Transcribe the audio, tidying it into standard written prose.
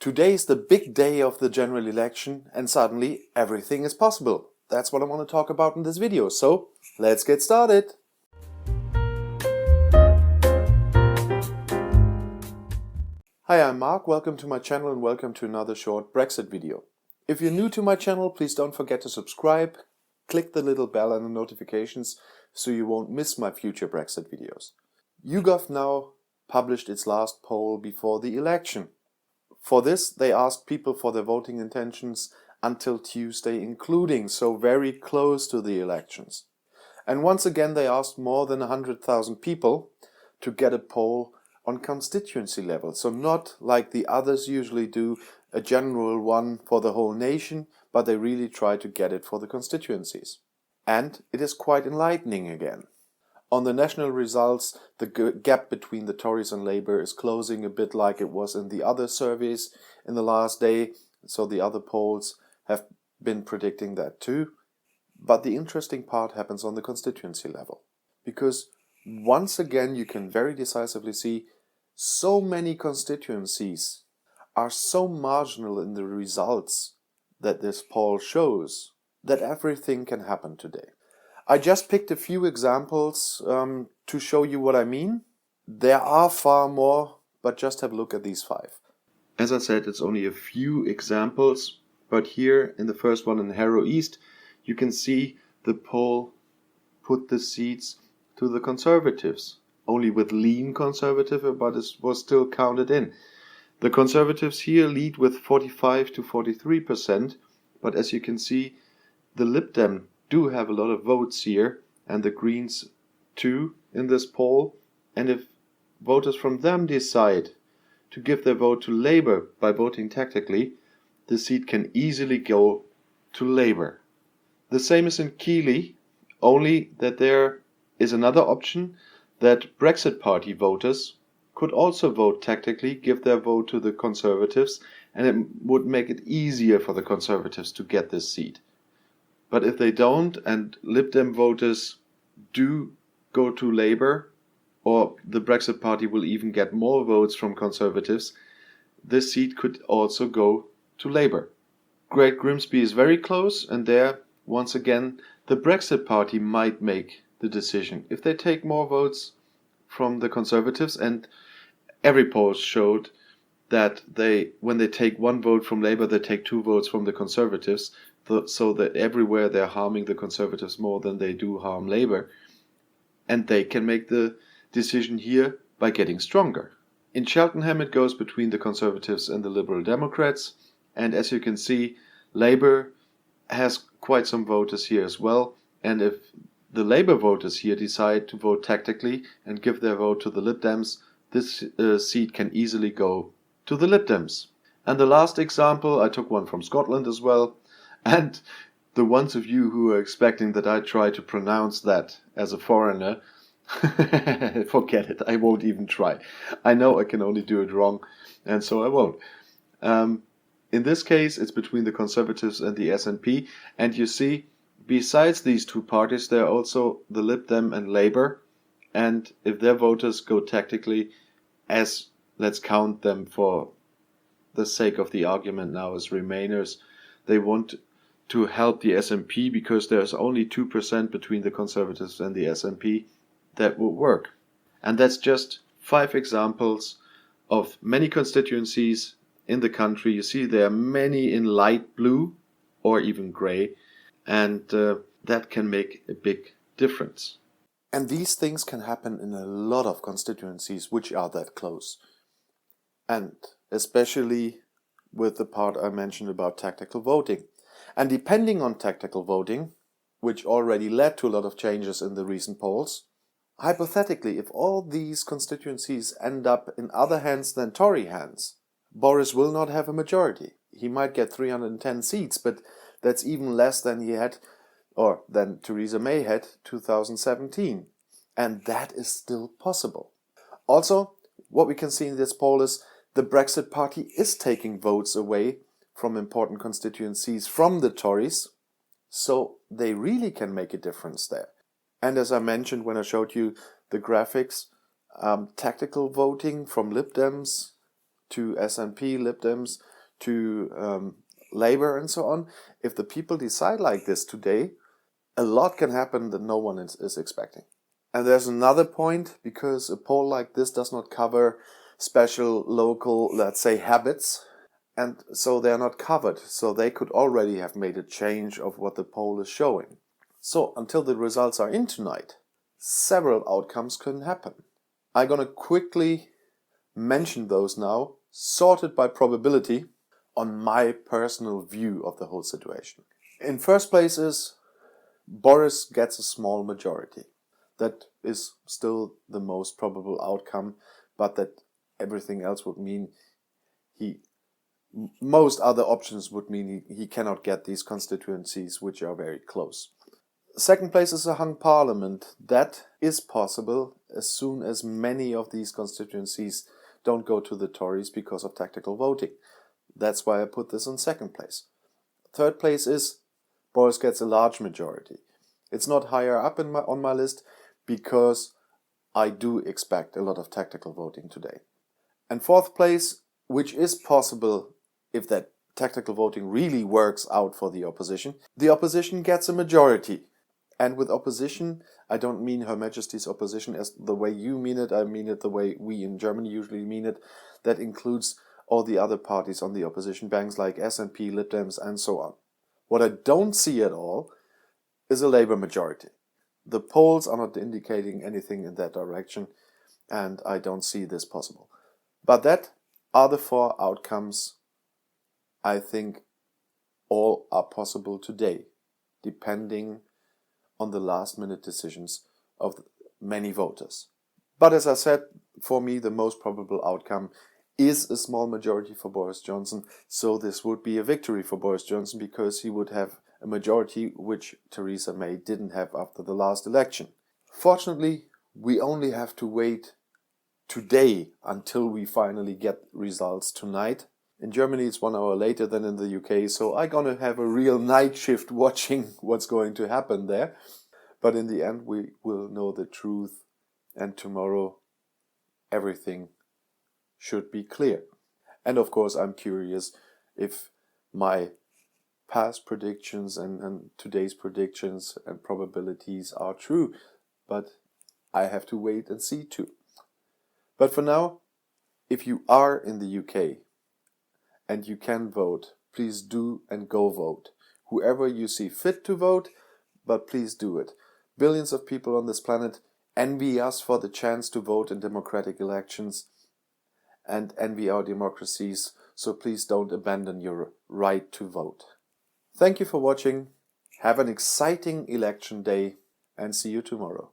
Today is the big day of the general election and suddenly everything is possible. That's what I want to talk about in this video, so let's get started! Hi, I'm Mark, welcome to my channel and welcome to another short Brexit video. If you're new to my channel, please don't forget to subscribe, click the little bell and the notifications so you won't miss my future Brexit videos. YouGov now published its last poll before the election. For this, they asked people for their voting intentions until Tuesday including, so very close to the elections. And once again they asked more than 100,000 people to get a poll on constituency level. So not like the others usually do, a general one for the whole nation, but they really try to get it for the constituencies. And it is quite enlightening again. On the national results, the gap between the Tories and Labour is closing a bit like it was in the other surveys in the last day, so the other polls have been predicting that too. But the interesting part happens on the constituency level, because once again you can very decisively see so many constituencies are so marginal in the results that this poll shows that everything can happen today. I just picked a few examples to show you what I mean. There are far more, but just have a look at these 5. As I said, it's only a few examples, but here in the first one in Harrow East, you can see the poll put the seats to the Conservatives, only with lean Conservative, but it was still counted in. The Conservatives here lead with 45 to 43%, but as you can see, the Lib Dem do have a lot of votes here, and the Greens too in this poll, and if voters from them decide to give their vote to Labour by voting tactically, the seat can easily go to Labour. The same is in Keighley, only that there is another option that Brexit Party voters could also vote tactically, give their vote to the Conservatives, and it would make it easier for the Conservatives to get this seat. But if they don't, and Lib Dem voters do go to Labour, or the Brexit Party will even get more votes from Conservatives, this seat could also go to Labour. Great Grimsby is very close, and there, once again, the Brexit Party might make the decision. If they take more votes from the Conservatives, and every poll showed that when they take one vote from Labour, they take 2 votes from the Conservatives, so that everywhere they're harming the Conservatives more than they do harm Labour. And they can make the decision here by getting stronger. In Cheltenham it goes between the Conservatives and the Liberal Democrats, and as you can see, Labour has quite some voters here as well, and if the Labour voters here decide to vote tactically and give their vote to the Lib Dems, this seat can easily go to the Lib Dems. And the last example, I took one from Scotland as well, and the ones of you who are expecting that I try to pronounce that as a foreigner, forget it, I won't even try. I know I can only do it wrong, and so I won't. In this case, it's between the Conservatives and the SNP, and you see, besides these 2 parties, there are also the Lib Dem and Labour, and if their voters go tactically, as let's count them for the sake of the argument now as Remainers, they want to help the SNP because there's only 2% between the Conservatives and the SNP that would work. And that's just 5 examples of many constituencies in the country. You see there are many in light blue or even grey, and that can make a big difference. And these things can happen in a lot of constituencies which are that close. And especially with the part I mentioned about tactical voting. And depending on tactical voting, which already led to a lot of changes in the recent polls, hypothetically, if all these constituencies end up in other hands than Tory hands, Boris will not have a majority. He might get 310 seats, but that's even less than he had, or than Theresa May had 2017. And that is still possible. Also, what we can see in this poll is the Brexit Party is taking votes away from important constituencies from the Tories, so they really can make a difference there. And as I mentioned when I showed you the graphics, tactical voting from Lib Dems to SNP, Lib Dems, to Labour and so on, if the people decide like this today, a lot can happen that no one is expecting. And there's another point, because a poll like this does not cover special local, let's say, habits, and so they're not covered. So they could already have made a change of what the poll is showing. So until the results are in tonight, several outcomes can happen. I'm gonna quickly mention those now, sorted by probability, on my personal view of the whole situation. In first place is Boris gets a small majority. That is still the most probable outcome, but that everything else would mean most other options would mean he cannot get these constituencies, which are very close. Second place is a hung parliament. That is possible as soon as many of these constituencies don't go to the Tories because of tactical voting. That's why I put this in second place. Third place is Boris gets a large majority. It's not higher up on my list because I do expect a lot of tactical voting today. And fourth place, which is possible if that tactical voting really works out for the opposition gets a majority. And with opposition, I don't mean Her Majesty's opposition as the way you mean it, I mean it the way we in Germany usually mean it. That includes all the other parties on the opposition banks like SNP, Lib Dems and so on. What I don't see at all is a Labour majority. The polls are not indicating anything in that direction, and I don't see this possible. But that are the four outcomes. I think all are possible today, depending on the last-minute decisions of many voters. But as I said, for me the most probable outcome is a small majority for Boris Johnson, so this would be a victory for Boris Johnson because he would have a majority which Theresa May didn't have after the last election. Fortunately, we only have to wait today until we finally get results tonight. In Germany it's 1 hour later than in the UK, so I'm gonna have a real night shift watching what's going to happen there. But in the end we will know the truth, and tomorrow everything should be clear. And of course I'm curious if my past predictions and today's predictions and probabilities are true, but I have to wait and see too. But for now, if you are in the UK and you can vote, please do and go vote. Whoever you see fit to vote, but please do it. Billions of people on this planet envy us for the chance to vote in democratic elections and envy our democracies, so please don't abandon your right to vote. Thank you for watching, have an exciting election day, and see you tomorrow.